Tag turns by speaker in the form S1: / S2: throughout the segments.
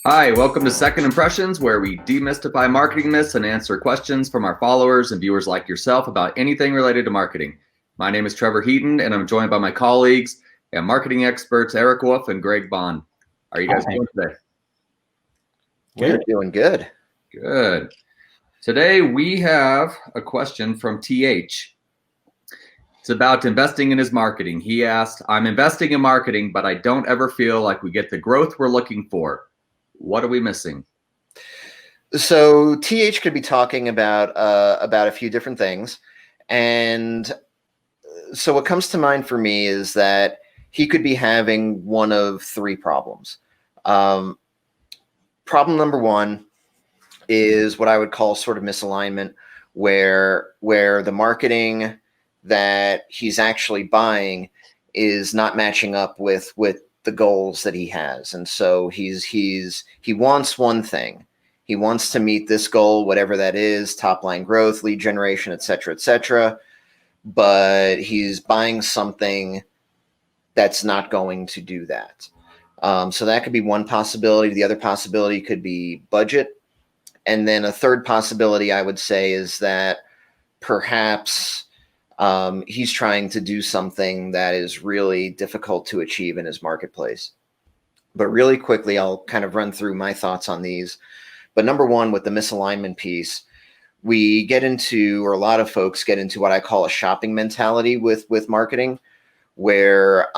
S1: Hi, welcome to Second Impressions, where we demystify marketing myths and answer questions from our followers and viewers like yourself about anything related to marketing. My name is Trevor Heaton, and I'm joined by my colleagues and marketing experts Erik Wolf and Greg Bond. How are you guys doing today?
S2: We're doing good.
S1: Good. Today we have a question from TH. It's about investing in his marketing. He asked, I'm investing in marketing, but I don't ever feel like we get the growth we're looking for. What are we missing?
S2: So TH could be talking about a few different things. And so what comes to mind for me is that he could be having one of three problems. Problem number one is what I would call sort of misalignment, where the marketing that he's actually buying is not matching up with the goals that he has. And so he wants one thing. He wants to meet this goal, whatever that is, top line growth, lead generation, et cetera, but he's buying something that's not going to do that. So that could be one possibility. The other possibility could be budget. And then a third possibility I would say is that perhaps he's trying to do something that is really difficult to achieve in his marketplace. But really quickly, I'll kind of run through my thoughts on these. But number one, with the misalignment piece, we get into, or a lot of folks get into, what I call a shopping mentality with marketing, where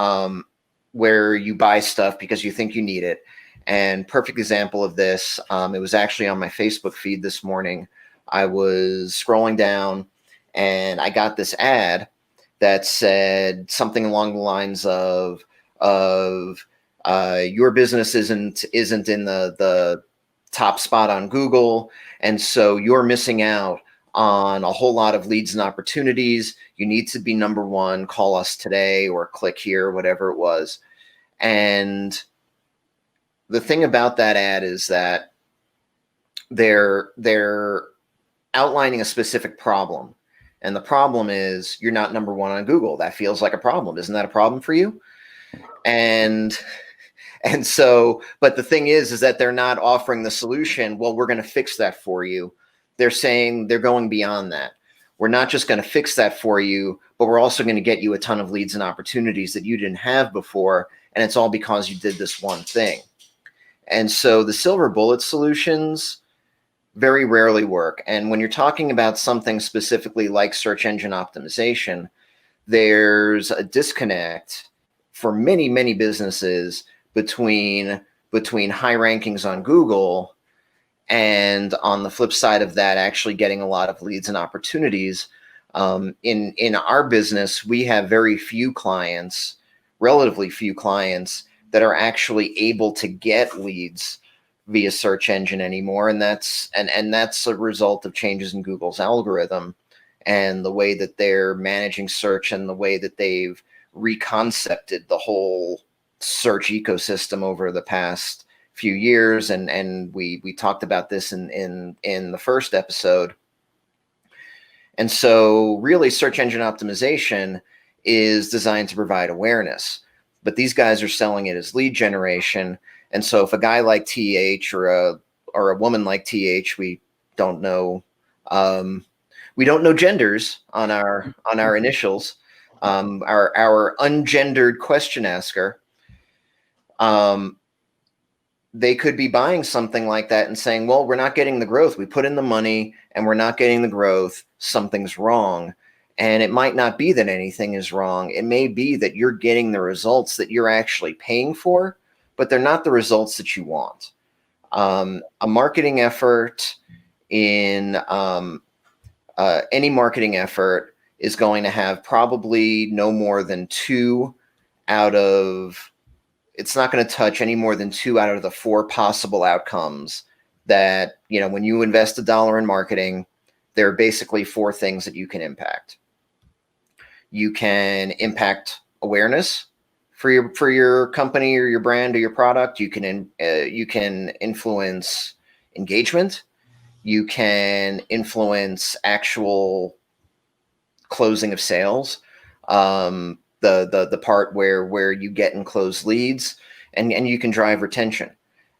S2: you buy stuff because you think you need it. And perfect example of this, it was actually on my Facebook feed this morning. I was scrolling down and I got this ad that said something along the lines of your business isn't in the top spot on Google, and so you're missing out on a whole lot of leads and opportunities. You need to be number one. Call us today or click here, whatever it was. And the thing about that ad is that they're outlining a specific problem. And the problem is you're not number one on Google. That feels like a problem. Isn't that a problem for you? And so, but the thing is that they're not offering the solution. Well, we're going to fix that for you. They're saying they're going beyond that. We're not just going to fix that for you, but we're also going to get you a ton of leads and opportunities that you didn't have before. And it's all because you did this one thing. And so the silver bullet solutions very rarely work. And when you're talking about something specifically like search engine optimization, there's a disconnect for many, many businesses between high rankings on Google and, on the flip side of that, actually getting a lot of leads and opportunities. In our business, we have very few clients, relatively few clients, that are actually able to get leads via search engine anymore. And that's a result of changes in Google's algorithm and the way that they're managing search and the way that they've reconcepted the whole search ecosystem over the past few years. And we talked about this in the first episode. And so really search engine optimization is designed to provide awareness, but these guys are selling it as lead generation. And so if a guy like TH or a woman like TH, we don't know genders on our initials, our ungendered question asker, they could be buying something like that and saying, well, we're not getting the growth. We put in the money and we're not getting the growth. Something's wrong. And it might not be that anything is wrong. It may be that you're getting the results that you're actually paying for, but they're not the results that you want. A marketing effort in any marketing effort is going to have probably no more than it's not going to touch any more than 2 out of the 4 possible outcomes that, when you invest $1 in marketing, there are basically 4 things that you can impact. You can impact awareness for your company or your brand or your product. You can influence engagement. You can influence actual closing of sales. The the part where you get and close leads, and you can drive retention.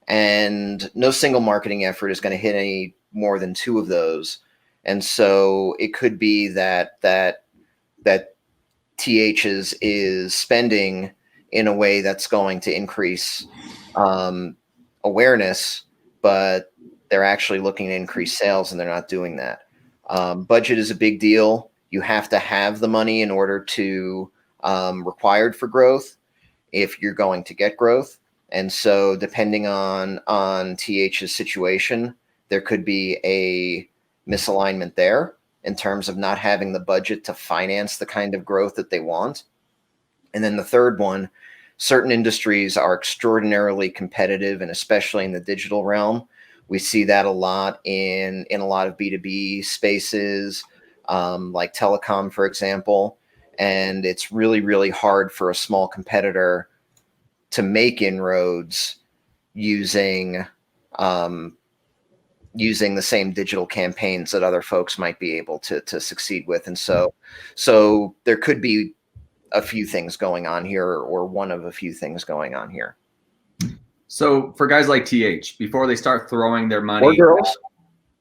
S2: And no single marketing effort is going to hit any more than two of those. And so it could be that TH is spending in a way that's going to increase awareness, but they're actually looking to increase sales, and they're not doing that. Budget is a big deal. You have to have the money in order to required for growth if you're going to get growth. And so depending on TH's situation, there could be a misalignment there in terms of not having the budget to finance the kind of growth that they want. And then the third one, certain industries are extraordinarily competitive, and especially in the digital realm. We see that a lot in a lot of B2B spaces, like telecom, for example. And it's really, really hard for a small competitor to make inroads using the same digital campaigns that other folks might be able to succeed with. And so there could be a few things going on here, or one of a few things going on here.
S1: So for guys like TH, before they start throwing their money,
S2: or girls,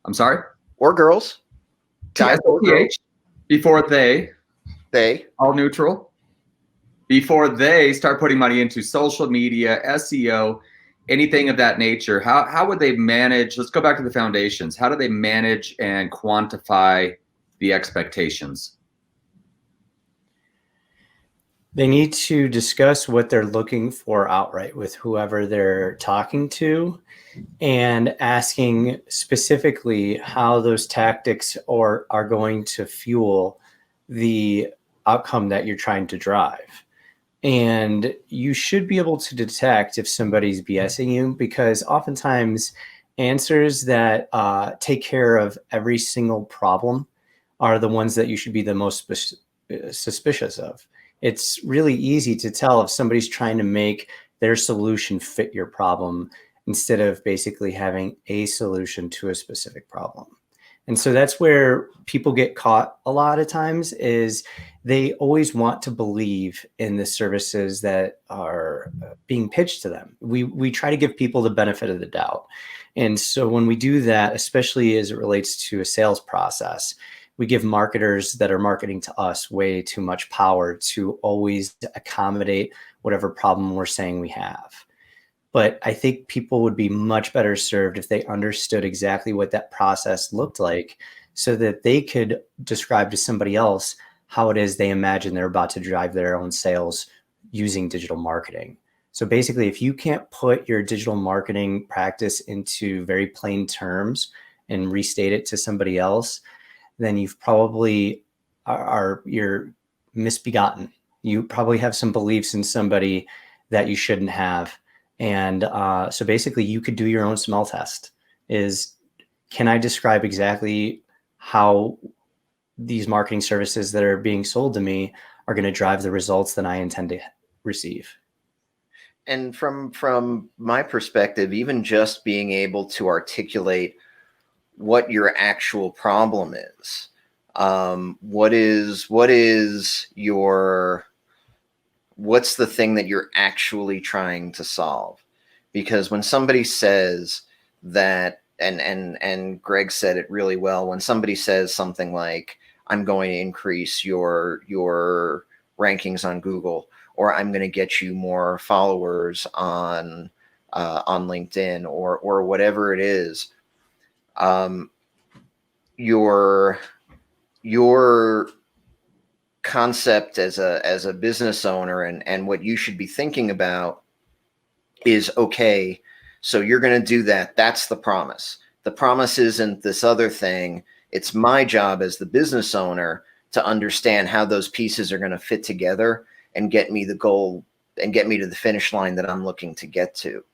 S1: I'm sorry,
S2: or girls,
S1: guys like TH, before they all neutral, before they start putting money into social media, SEO, anything of that nature, how would they manage? Let's go back to the foundations. How do they manage and quantify the expectations?
S3: They need to discuss what they're looking for outright with whoever they're talking to, and asking specifically how those tactics are going to fuel the outcome that you're trying to drive. And you should be able to detect if somebody's BSing you, because oftentimes answers that take care of every single problem are the ones that you should be the most suspicious of. It's really easy to tell if somebody's trying to make their solution fit your problem instead of basically having a solution to a specific problem. And so that's where people get caught a lot of times, is they always want to believe in the services that are being pitched to them. We try to give people the benefit of the doubt. And so when we do that, especially as it relates to a sales process, we give marketers that are marketing to us way too much power to always accommodate whatever problem we're saying we have. But I think people would be much better served if they understood exactly what that process looked like, so that they could describe to somebody else how it is they imagine they're about to drive their own sales using digital marketing. So basically, if you can't put your digital marketing practice into very plain terms and restate it to somebody else, then you've probably you're misbegotten. You probably have some beliefs in somebody that you shouldn't have. And so basically you could do your own smell test. Can I describe exactly how these marketing services that are being sold to me are going to drive the results that I intend to receive?
S2: And from my perspective, even just being able to articulate what your actual problem is, what's the thing that you're actually trying to solve? Because when somebody says that, and Greg said it really well, when somebody says something like, I'm going to increase your rankings on Google, or I'm going to get you more followers on LinkedIn, or whatever it is, your concept as a business owner and what you should be thinking about is, okay, so you're going to do that. That's the promise. The promise isn't this other thing. It's my job as the business owner to understand how those pieces are going to fit together and get me the goal and get me to the finish line that I'm looking to get to.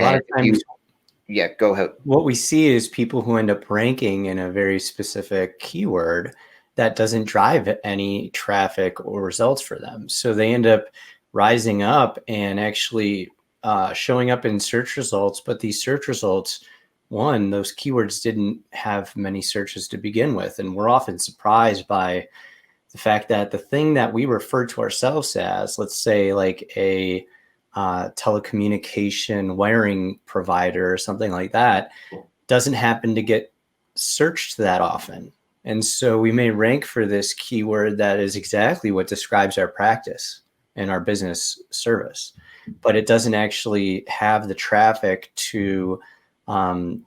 S3: A lot of times,
S2: yeah, go ahead.
S3: What we see is people who end up ranking in a very specific keyword that doesn't drive any traffic or results for them. So they end up rising up and actually showing up in search results. But these search results, one, those keywords didn't have many searches to begin with. And we're often surprised by the fact that the thing that we refer to ourselves as, let's say like a telecommunication wiring provider or something like that, doesn't happen to get searched that often. And so we may rank for this keyword that is exactly what describes our practice and our business service, but it doesn't actually have the traffic to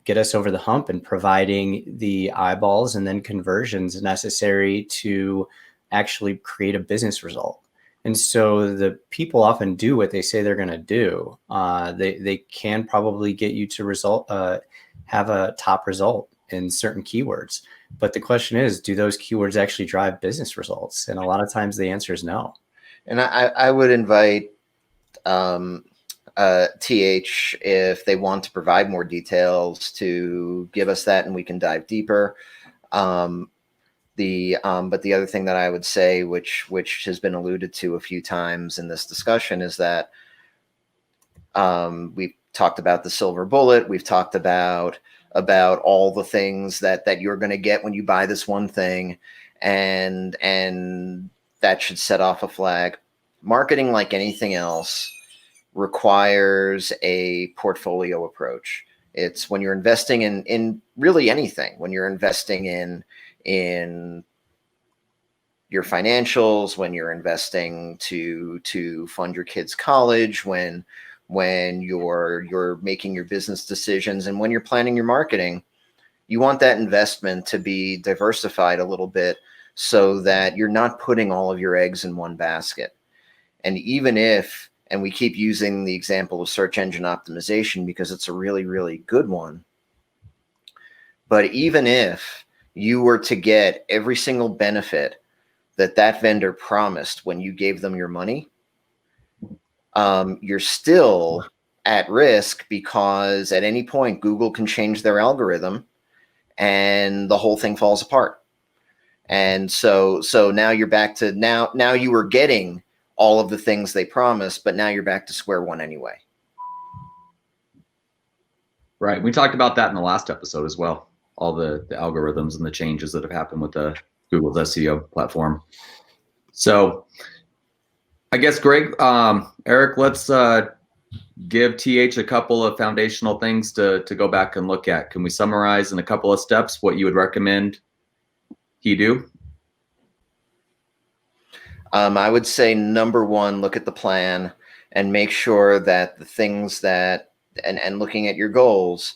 S3: get us over the hump and providing the eyeballs and then conversions necessary to actually create a business result. And so the people often do what they say they're going to do. They can probably get you to have a top result in certain keywords. But the question is, do those keywords actually drive business results? And a lot of times the answer is no.
S2: And I would invite TH, if they want to provide more details, to give us that and we can dive deeper. But the other thing that I would say, which has been alluded to a few times in this discussion, is that we've talked about the silver bullet. We've talked about all the things that you're going to get when you buy this one thing, and that should set off a flag. Marketing, like anything else, requires a portfolio approach. It's when you're investing in really anything, when you're investing in your financials, when you're investing to fund your kids' college, when you're making your business decisions, and when you're planning your marketing, you want that investment to be diversified a little bit so that you're not putting all of your eggs in one basket. And even if, and we keep using the example of search engine optimization because it's a really, really good one, but even if you were to get every single benefit that vendor promised when you gave them your money, you're still at risk, because at any point Google can change their algorithm and the whole thing falls apart. And so now you're back to now you were getting all of the things they promised, but now you're back to square one anyway.
S1: Right. We talked about that in the last episode as well. All the algorithms and the changes that have happened with the Google's SEO platform. So I guess, Greg, Erik, let's give TH a couple of foundational things to go back and look at. Can we summarize in a couple of steps what you would recommend he do?
S2: I would say, number one, look at the plan and make sure that the things that, and looking at your goals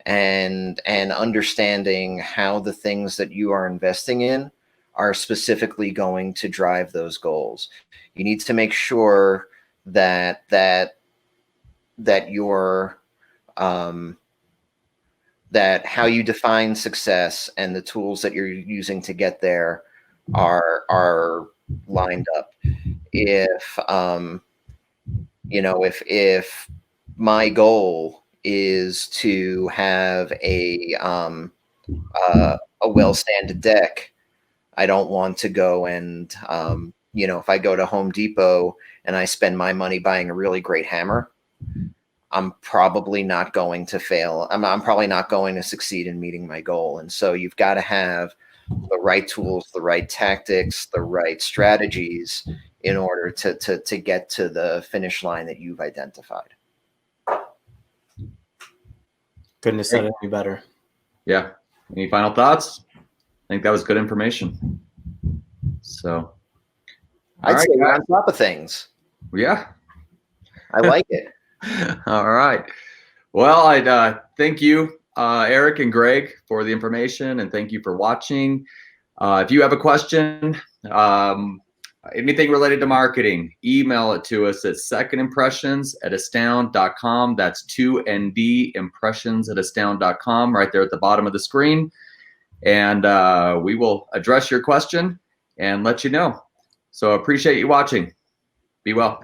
S2: and understanding how the things that you are investing in are specifically going to drive those goals. You need to make sure that your that how you define success and the tools that you're using to get there are lined up. If if my goal is to have a well-sanded deck, I don't want to go and if I go to Home Depot and I spend my money buying a really great hammer, I'm probably not going to fail. I'm probably not going to succeed in meeting my goal. And so you've got to have the right tools, the right tactics, the right strategies in order to get to the finish line that you've identified.
S3: Couldn't have said it any better.
S1: Yeah. Any final thoughts? I think that was good information. So
S2: I'd say we're on top of things.
S1: Yeah.
S2: I like it.
S1: All right. Well, I'd thank you, Erik and Greg, for the information, and thank you for watching. If you have a question, anything related to marketing, email it to us at secondimpressions@estound.com. That's 2ND impressions@estound.com, right there at the bottom of the screen. And we will address your question and let you know. So appreciate you watching. Be well.